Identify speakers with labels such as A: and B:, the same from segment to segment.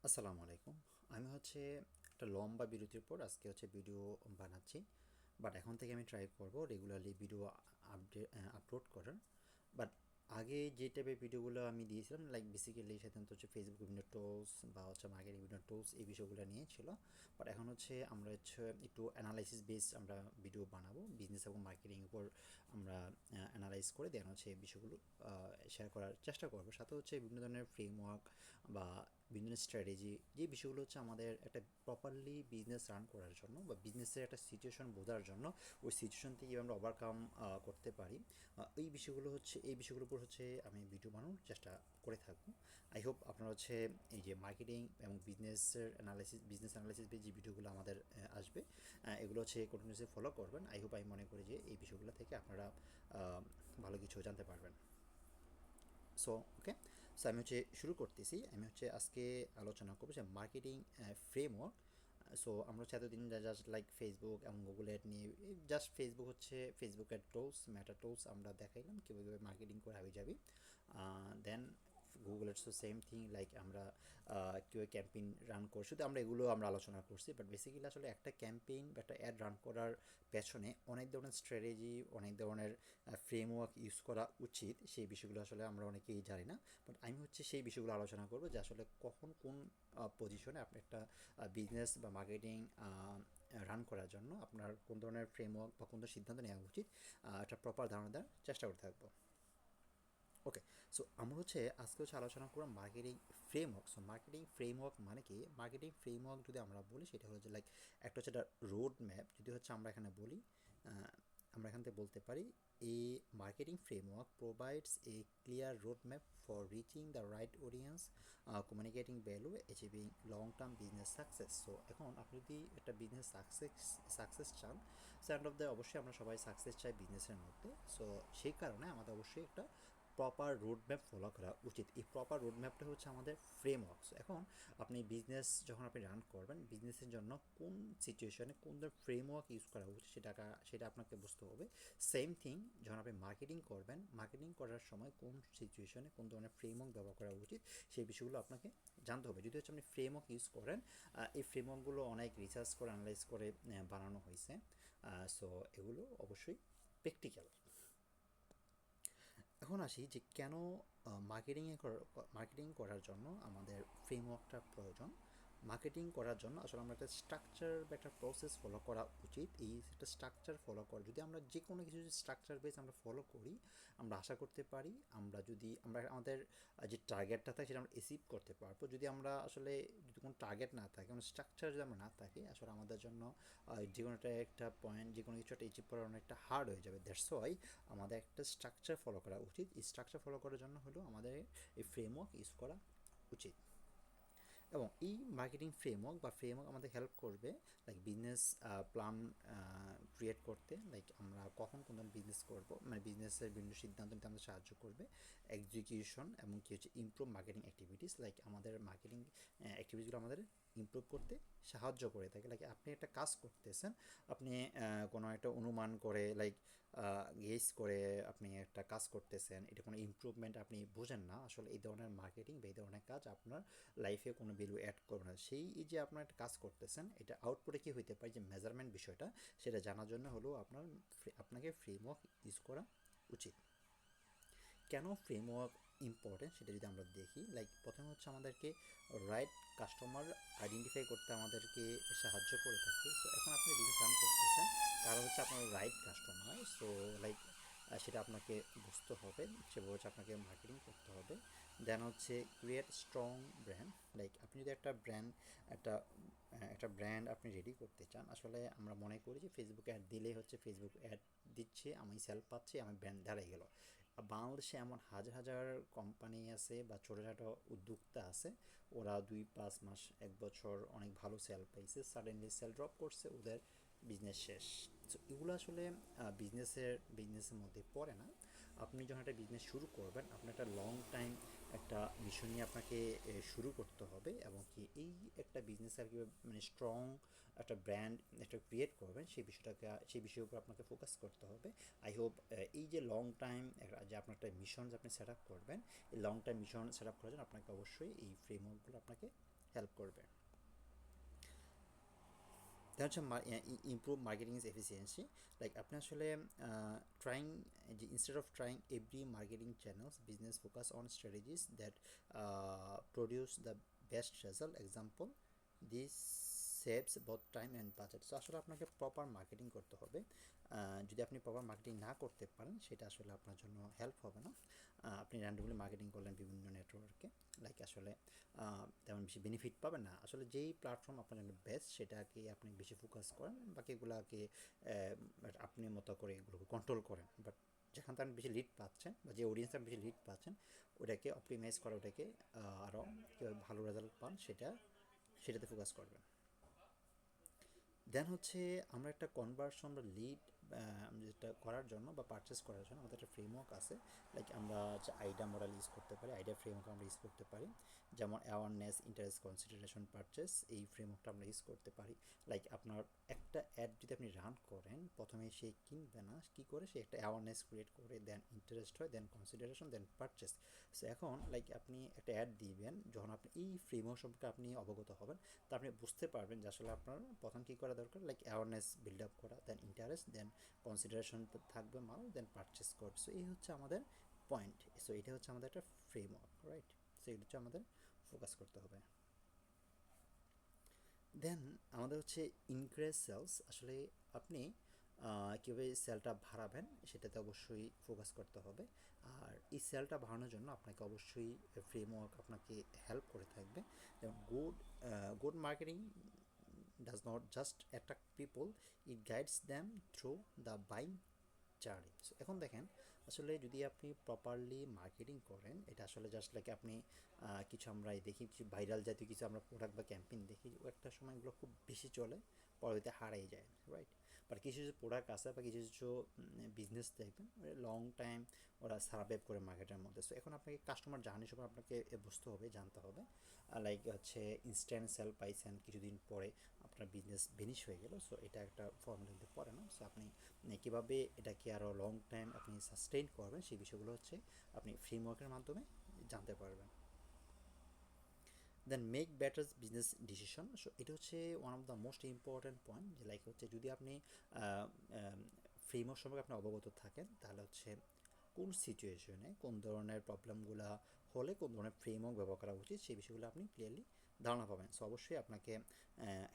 A: আসসালামু আলাইকুম। আমি একটা লম্বা বিরতির পর আজকে ভিডিও বানাচ্ছি। বাট এখন থেকে আমি ট্রাই করব রেগুলারলি ভিডিও আপলোড করার। বাট আগে যে টাইপের ভিডিওগুলো আমি দিয়েছিলাম লাইক বেসিক্যালি সাধারণত ফেসবুক বিভিন্ন টুলস বা মার্কেটিং বিভিন্ন টুলস এই বিষয়গুলো নিয়ে ছিল। বাট এখন আমরা একটু অ্যানালাইসিস বেসড আমরা ভিডিও বানাবো, বিজনেস এবং মার্কেটিং উপর আমরা অ্যানালাইজ করে দেন এই বিষয়গুলো শেয়ার করার চেষ্টা করবো। সাথে বিভিন্ন ধরনের ফ্রেমওয়ার্ক বা বিভিন্ন স্ট্র্যাটেজি যে বিষয়গুলো আমাদের একটা প্রপারলি বিজনেস রান করার জন্য বা বিজনেসের একটা সিচুয়েশন বোঝার জন্য ওই সিচুয়েশন থেকে আমরা ওভারকাম করতে পারি। এই বিষয়গুলোর উপর আমি ভিডিও বানানোর চেষ্টা করে থাকবো। আই হোপ আপনারা এই যে মার্কেটিং এবং বিজনেস অ্যানালাইসিস যে ভিডিওগুলো আমাদের আসবে, এগুলো কন্টিনিউসলি ফলো করবেন। আই হোপ আমি মনে করি যে এই বিষয়গুলো থেকে আপনারা ভালো কিছু জানতে পারবেন। সো ওকে, সো আমি শুরু করতেছি। আমি আজকে আলোচনা করবো যে মার্কেটিং ফ্রেমওয়ার্ক। সো আমরা এতদিন জাস্ট লাইক ফেসবুক এবং গুগল অ্যাড নিয়ে জাস্ট ফেসবুক অ্যাড টুলস, মেটা টুলস আমরা দেখাইলাম কীভাবে মার্কেটিং করে হাবি যাবি। দেন গুগলের সেম থিং, লাইক আমরা কীভাবে ক্যাম্পেইন রান করি, শুধু আমরা আলোচনা করছি। বাট বেসিক্যালি একটা ক্যাম্পেইন বা একটা অ্যাড রান করার পেছনে অনেক ধরনের স্ট্র্যাটেজি, অনেক ধরনের ফ্রেমওয়ার্ক ইউজ করা উচিত। সেই বিষয়গুলো আমরা অনেকেই জানি না। বাট আমি সেই বিষয়গুলো আলোচনা করবো যে কখন কোন পজিশনে আপনি একটা বিজনেস বা মার্কেটিং রান করার জন্য আপনার কোন ধরনের ফ্রেমওয়ার্ক বা কোন ধরনের সিদ্ধান্ত নেওয়া উচিত, একটা প্রপার ধারণা দেওয়ার চেষ্টা করতে থাকবো। ওকে, সো আমরা আজকে আলোচনা করব marketing framework. So marketing framework মানে কি? মার্কেটিং ফ্রেমওয়ার্ক যদি আমরা বলি সেটা লাইক একটা একটা রোড ম্যাপ। যদি আমরা এখানে বলি, আমরা এখান থেকে বলতে পারি a marketing framework provides a clear road map for reaching the right audience, communicating value, achieving long term business success. So এখন আপনি যদি একটা বিজনেস সাকসেস চান, স্ট্যান্ড অফ দ্য অবশ্যই আমরা সবাই সাকসেস চাই বিজনেসের মধ্যে। সো সেই কারণে আমাদের অবশ্যই একটা প্রপার রোড ম্যাপ ফলো করা উচিত। এই প্রপার রোড ম্যাপটা আমাদের ফ্রেমওয়ার্কস। এখন আপনি বিজনেস যখন আপনি রান করবেন, বিজনেসের জন্য কোন সিচুয়েশনে কোন ধরনের ফ্রেমওয়ার্ক ইউজ করা উচিত সেটা আপনাকে বুঝতে হবে। সেম থিং যখন আপনি মার্কেটিং করবেন, মার্কেটিং করার সময় কোন সিচুয়েশনে কোন ধরনের ফ্রেমওয়ার্ক ব্যবহার করা উচিত সেই বিষয়গুলো আপনাকে জানতে হবে। যদি আপনি ফ্রেমওয়ার্ক ইউজ করেন, এই ফ্রেমওয়ার্কগুলো অনেক রিসার্চ করে অ্যানালাইজ করে বানানো হয়েছে। সো এগুলো অবশ্যই প্র্যাকটিক্যাল। এখন আসি যে কেন মার্কেটিং করার জন্য আমাদের ফ্রেমওয়ার্কটা প্রয়োজন। মার্কেটিং করার জন্য আসলে আমরা একটা স্ট্রাকচার বা একটা প্রসেস ফলো করা উচিত। এই একটা স্ট্রাকচার ফলো করা, যদি আমরা যে কোনো কিছু যদি স্ট্রাকচার বেস আমরা ফলো করি, আমরা আশা করতে পারি আমরা আমাদের যে টার্গেটটা থাকে সেটা আমরা অ্যাচিভ করতে পারবো। যদি কোনো টার্গেট না থাকে, কোনো স্ট্রাকচার যদি আমরা না থাকি, আসলে আমাদের জন্য যে কোনো একটা পয়েন্ট, যে কোনো কিছু একটা অ্যাচিভ করা অনেকটা হার্ড হয়ে যাবে। দ্যাটস ওয়াই আমাদের একটা স্ট্রাকচার ফলো করা উচিত। এই স্ট্রাকচার ফলো করার জন্য আমাদের এই ফ্রেমওয়ার্ক ইউজ করা উচিত। এবং এই মার্কেটিং ফ্রেমওয়ার্ক আমাদের হেল্প করবে লাইক বিজনেস প্ল্যান ক্রিয়েট করতে। লাইক আমরা কখন কোন ধরনের বিজনেস করবো, মানে বিজনেসের বিভিন্ন সিদ্ধান্ত নিতে আমাদের সাহায্য করবে। এক্সিকিউশন এবং ইমপ্রুভ মার্কেটিং অ্যাক্টিভিটিস, লাইক আমাদের মার্কেটিং অ্যাক্টিভিটিসগুলো আমাদের ইমপ্রুভ করতে সাহায্য করে থাকে। লাইক আপনি একটা কাজ করতেছেন, আপনি কোনো একটা অনুমান করে লাইক গেস করে আপনি একটা কাজ করতেছেন, এটা কোনো ইমপ্রুভমেন্ট আপনি বোঝেন না। আসলে এই ধরনের মার্কেটিং বা এই ধরনের কাজ আপনার লাইফে কোনো ভ্যালু অ্যাড করবে না। যে আপনার একটা কাজ করতেছেন, এটা আউটপুটে কী হইতে পারে, যে মেজারমেন্ট বিষয়টা, সেটা জানার জন্য আপনাকে ফ্রেমওয়ার্ক ইউজ করা উচিত। কেন ফ্রেমওয়ার্ক ইম্পর্টেন্ট সেটা যদি আমরা দেখি, লাইক প্রথমে আমাদেরকে রাইট কাস্টমার আইডেন্টিফাই করতে আমাদেরকে সাহায্য করে থাকে। সো এখন আপনি বিজনেস রান করতেছেন, কারণ আপনার রাইট কাস্টমার। সো লাইক সেটা আপনাকে বুঝতে হবে, সেভাবে আপনাকে মার্কেটিং করতে হবে। দেন ক্রিয়েট স্ট্রং ব্র্যান্ড। লাইক আপনি যদি একটা একটা ব্র্যান্ড আপনি রেডি করতে চান, আসলে আমরা মনে করি যে ফেসবুকে অ্যাড দিলে ফেসবুক অ্যাড দিচ্ছে, আমি সেল পাচ্ছি, আমার ব্র্যান্ড দাঁড়িয়ে গেল। বাংলাদেশে এমন হাজার হাজার কোম্পানি আছে বা ছোটোখাটো উদ্যোক্তা আছে, ওরা 2-5 মাস 1 বছর অনেক ভালো সেল পাইছে, সাডেনলি সেল ড্রপ করছে, ওদের বিজনেস শেষ। সো এগুলো আসলে বিজনেসের মধ্যে পড়ে না। আপনি যখন একটা বিজনেস শুরু করবেন, আপনার একটা লং টাইম একটা মিশন নিয়ে আপনাকে শুরু করতে হবে। এবং এই একটা বিজনেস আর কি মানে স্ট্রং একটা ব্র্যান্ড একটা ক্রিয়েট করবেন, সেই বিষয়ের উপর আপনাকে ফোকাস করতে হবে। আই হোপ এই যে লং টাইম যে আপনার একটা মিশন আপনি সেট আপ করবেন, এই long time mission set up করার জন্য আপনাকে অবশ্যই এই ফ্রেমওয়ার্কগুলো আপনাকে হেল্প করবে। দেন হচ্ছে ইমপ্রুভ মার্কেটিং এফিসিয়েন্সি। লাইক আপনি আসলে ট্রাইং, যে instead of trying every marketing channels, business focus on strategies that produce the best result. Example, this saves both time and budget. So আসলে আপনাকে প্রপার মার্কেটিং করতে হবে। যদি আপনি প্রপার মার্কেটিং না করতে পারেন, সেটা আসলে আপনার জন্য হেল্প হবে না। আপনি র্যান্ডমলি মার্কেটিং করলেন বিভিন্ন নেটওয়ার্কে, লাইক আসলে তেমন বেশি বেনিফিট পাবেন না। আসলে যেই প্ল্যাটফর্ম আপনার জন্য বেস্ট, সেটাকে আপনি বেশি ফোকাস করেন, বাকিগুলোকে আপনি মতো করে এগুলোকে কন্ট্রোল করেন। বাট যেখান থেকে আপনি বেশি লিড পাচ্ছেন, বা যে অডিয়েন্স আপনি বেশি লিড পাচ্ছেন, ওটাকে অপটিমাইজ করা, ওটাকে আরও কীভাবে ভালো রেজাল্ট পান সেটাতে ফোকাস করবেন। দেন হচ্ছে আমরা একটা কনভার্সন বা লিড যেটা করার জন্য বা পারচেস করার জন্য আমাদের একটা ফ্রেমওয়ার্ক আছে। লাইক আমরা হচ্ছে আইডা মডেল ইউজ করতে পারি, আইডা ফ্রেমওয়ার্ক আমরা ইউজ করতে পারি। যেমন অ্যাওয়ারনেস, ইন্টারেস্ট, কনসিডারেশন, পারচেস, এই ফ্রেমওয়ার্কটা আমরা ইউজ করতে পারি। লাইক আপনার একটা অ্যাড যদি আপনি রান করেন, প্রথমে সে কিনবে না, কী করে, সে একটা অ্যাওয়ারনেস ক্রিয়েট করে, দেন ইন্টারেস্ট হয়, দেন কনসিডারেশন, দেন পারচেস। সো এখন লাইক আপনি একটা অ্যাড দিবেন, যখন আপনি এই ফ্রেমওয়ার্ক সম্পর্কে আপনি অবগত হবেন, তা আপনি বুঝতে পারবেন যে আসলে আপনার প্রথম কী করা দরকার, লাইক অ্যাওয়ারনেস বিল্ড আপ করা, দেন ইন্টারেস্ট, দেন কনসিডারেশন থাকবে মানুষ, দেন পারচেস কোড। সো এই হচ্ছে আমাদের পয়েন্ট। সো এটা হচ্ছে আমাদের একটা ফ্রেমওয়ার্ক, রাইট? সো এটা হচ্ছে আমাদের ফোকাস করতে হবে। দেন আমাদের হচ্ছে ইনক্রিজ সেলস। আসলে আপনি কীভাবে সেলটা বাড়াবেন, সেটাতে অবশ্যই ফোকাস করতে হবে। আর এই সেলটা বাড়ানোর জন্য আপনাকে অবশ্যই ফ্রেমওয়ার্ক আপনাকে হেল্প করে থাকবে। যেমন good marketing does not just attract people, it guides them through the buying journey. So এখন দেখেন, আসলে যদি আপনি প্রপারলি মার্কেটিং করেন, এটা আসলে জাস্ট লাইক আপনি কিছু আমরা দেখি, কিছু ভাইরাল জাতীয় কিছু আমরা প্রোডাক্ট বা ক্যাম্পেইন দেখি, একটা সময় এগুলো খুব বেশি চলে, পরবর্তীতে হারাই যায়, রাইট? বাট কিছু কিছু প্রোডাক্ট আছে বা কিছু কিছু বিজনেস দেখবেন লং টাইম ওরা সার্ভাইভ করে মার্কেটের মধ্যে। সো এখন আপনাকে কাস্টমার জার্নি সম্পর্কে আপনাকে বুঝতে হবে, জানতে হবে। লাইক হচ্ছে ইনস্ট্যান্ট সেল পাইছেন, কিছুদিন পরে আপনার বিজনেস ভেনিশ হয়ে গেল। সো এটা একটা ফর্মুলাতে পড়ে না। সো আপনি কীভাবে এটাকে আরও লং টাইম আপনি সাস্টেইন করবেন, সেই বিষয়গুলো হচ্ছে আপনি ফ্রেমওয়ার্কের মাধ্যমে জানতে পারবেন। Then make better business decision. So এটা হচ্ছে one of the most important point, যে লাইক হচ্ছে যদি আপনি ফ্রেমওয়ার্ক সম্পর্কে আপনি অবগত থাকেন, তাহলে হচ্ছে কোন সিচুয়েশনে কোন ধরনের প্রবলেমগুলো হলে কোন ধরনের ফ্রেমওয়ার্ক ব্যবহার করা উচিত, সেই বিষয়গুলো আপনি ক্লিয়ারলি ধারণা পাবেন। সো অবশ্যই আপনাকে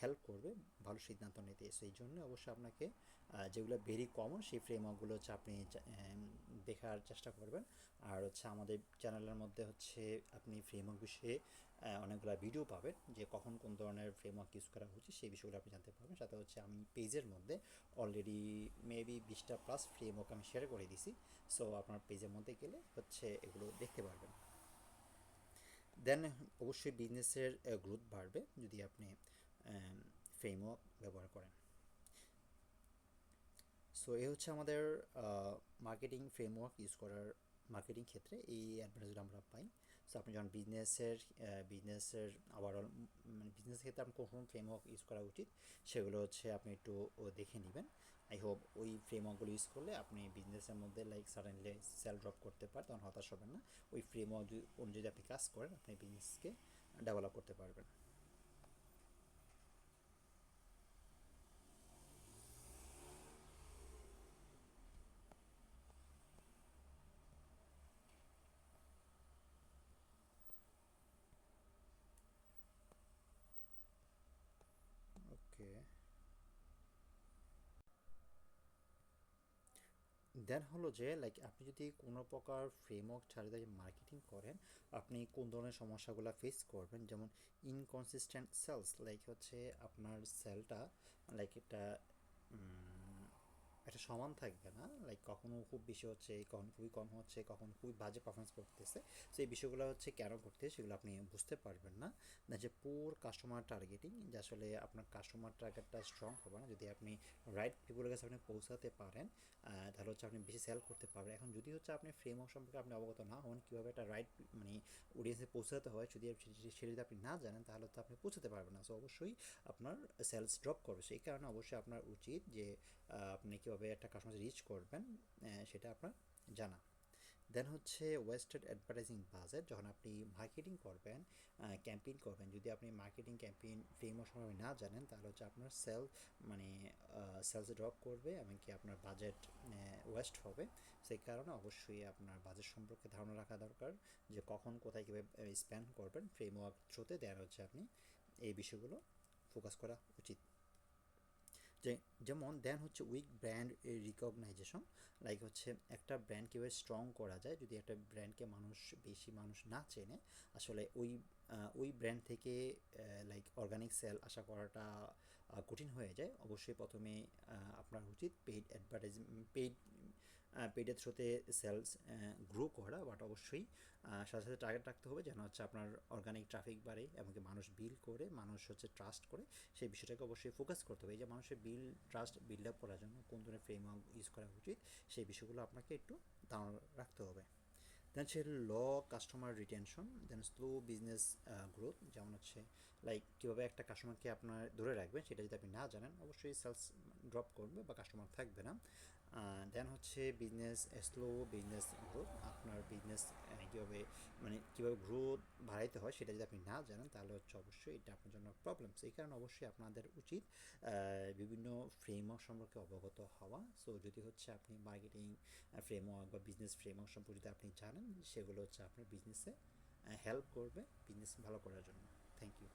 A: হেল্প করবে ভালো সিদ্ধান্ত নিতে। সো এই জন্য অবশ্যই আপনাকে যেগুলো ভেরি কমন, সেই ফ্রেমওয়ার্কগুলো হচ্ছে আপনি দেখার চেষ্টা করবেন। আর হচ্ছে আমাদের চ্যানেলের মধ্যে হচ্ছে আপনি ফ্রেমওয়ার্ক বিষয়ে অনেকগুলো ভিডিও পাবেন, যে কখন কোন ধরনের ফ্রেমওয়ার্ক ইউজ করা উচিত, সেই বিষয়গুলো আপনি জানতে পারবেন। সাথে হচ্ছে আমি পেজের মধ্যে অলরেডি মেবি 20টা প্লাস ফ্রেমওয়ার্ক আমি শেয়ার করে দিছি। সো আপনার পেজের মধ্যে গেলে হচ্ছে এগুলো দেখতে পারবেন। দেন অবশ্যই বিজনেসের গ্রোথ বাড়বে যদি আপনি ফ্রেমওয়ার্ক ব্যবহার করেন। সো এই হচ্ছে আমাদের মার্কেটিং ফ্রেমওয়ার্ক ইউজ করার মার্কেটিং ক্ষেত্রে এই অ্যাডভান্টেজগুলো আমরা পাই। সো আপনি যখন বিজনেসের ওভারঅল মানে বিজনেসের ক্ষেত্রে আপনি কোন ফ্রেমওয়ার্ক ইউজ করা উচিত, সেগুলো হচ্ছে আপনি একটু দেখে নেবেন। আই হোপ ওই ফ্রেমওয়ার্কগুলো ইউজ করলে আপনি বিজনেসের মধ্যে লাইক সাডেনলি সেল ড্রপ করতে পারেন, তখন হতাশ হবেন না। ওই ফ্রেমওয়ার্ক অনুযায়ী আপনি কাজ করেন, আপনি বিজনেসকে ডেভেলপ করতে পারবেন। ওকে, দেন হলো যে লাইক আপনি যদি কোনো প্রকার ফ্রেমওয়ার্ক ছাড়া যদি মার্কেটিং করেন, আপনি কোন ধরনের সমস্যাগুলো ফেস করবেন। যেমন ইনকনসিস্টেন্ট সেলস, লাইক হচ্ছে আপনার সেলটা লাইক একটা সমান থাকবে না, লাইক কখনো খুব বেশি হচ্ছে, কখনো খুবই কম হচ্ছে, কখনো খুবই বাজে পারফরমেন্স করতেছে। সো এই বিষয়গুলো হচ্ছে কেন ঘটতেছে, সেগুলো আপনি বুঝতে পারবেন না। না যে পুর কাস্টমার টার্গেটিং, যে আসলে আপনার কাস্টমার টার্গেটটা স্ট্রং হবে না যদি আপনি রাইট পিপুলের কাছে আপনি পৌঁছাতে পারেন, তাহলে হচ্ছে আপনি বেশি সেল করতে পারবেন। এখন যদি হচ্ছে আপনি ফ্রেমওয়ার্ক সম্পর্কে আপনি অবগত না হন, কীভাবে একটা রাইট মানে অডিয়েন্সে পৌঁছাতে হয়, সেটা যদি আপনি না জানেন, তাহলে তো আপনি পৌঁছাতে পারবেন না। সো অবশ্যই আপনার সেলস ড্রপ করবে। সেই কারণে অবশ্যই আপনার উচিত যে আপনি কীভাবে একটা কাস্টমার রিচ করবেন, সেটা আপনার জানা। দেন হচ্ছে ওয়েস্টেড অ্যাডভার্টাইজিং বাজেট। যখন আপনি মার্কেটিং করবেন, ক্যাম্পেইন করবেন, যদি আপনি মার্কেটিং ক্যাম্পেইন ফ্রেমওয়ার্ক সম্পর্কে না জানেন, তাহলে হচ্ছে আপনার মানে সেলস ড্রপ করবে, এমনকি আপনার বাজেট ওয়েস্ট হবে। সেই কারণে অবশ্যই আপনার বাজেট সম্পর্কে ধারণা রাখা দরকার, যে কখন কোথায় কীভাবে স্পেন্ড করবেন ফ্রেমওয়ার্ক থ্রুতে। দেন হচ্ছে আপনি এই বিষয়গুলো ফোকাস করা উচিত। যে যেমন দেন হচ্ছে উইক ব্র্যান্ড রিকগনাইজেশন। লাইক হচ্ছে একটা ব্র্যান্ড কীভাবে স্ট্রং করা যায়। যদি একটা ব্র্যান্ডকে বেশি মানুষ না চেনে, আসলে ওই ব্র্যান্ড থেকে লাইক অর্গানিক সেল আশা করাটা কঠিন হয়ে যায়। অবশ্যই প্রথমে আপনার উচিত পেইডের থ্রুতে সেলস গ্রো করা, বাট অবশ্যই সাথে সাথে টার্গেট রাখতে হবে যেন হচ্ছে আপনার অর্গানিক ট্রাফিক বাড়ে, এমনকি মানুষ বিল করে, মানুষ হচ্ছে ট্রাস্ট করে, সেই বিষয়টাকে অবশ্যই ফোকাস করতে হবে। এই যে মানুষের ট্রাস্ট বিল্ড আপ করার জন্য কোন ধরনের ফ্রেমওয়ার্ক ইউজ করা উচিত, সেই বিষয়গুলো আপনাকে একটু ধারণা রাখতে হবে। দেন হচ্ছে ল কাস্টমার রিটেনশন, দেন স্লো বিজনেস গ্রোথ। যেমন হচ্ছে লাইক কীভাবে একটা কাস্টমারকে আপনার ধরে রাখবেন, সেটা যদি আপনি না জানেন, অবশ্যই সেলস ড্রপ করবে বা কাস্টমার থাকবে না। দেন হচ্ছে স্লো বিজনেস গ্রোথ। আপনার বিজনেস কীভাবে কীভাবে গ্রোথ বাড়াইতে হয়, সেটা যদি আপনি না জানেন, তাহলে হচ্ছে অবশ্যই এটা আপনার জন্য প্রবলেম। এই কারণে অবশ্যই আপনাদের উচিত বিভিন্ন ফ্রেমওয়ার্ক সম্পর্কে অবগত হওয়া। সো যদি হচ্ছে আপনি মার্কেটিং ফ্রেমওয়ার্ক বা বিজনেস ফ্রেমওয়ার্ক সম্পর্কে যদি আপনি জানেন, সেগুলো হচ্ছে আপনার বিজনেসে হেল্প করবে বিজনেস ভালো করার জন্য। Thank you.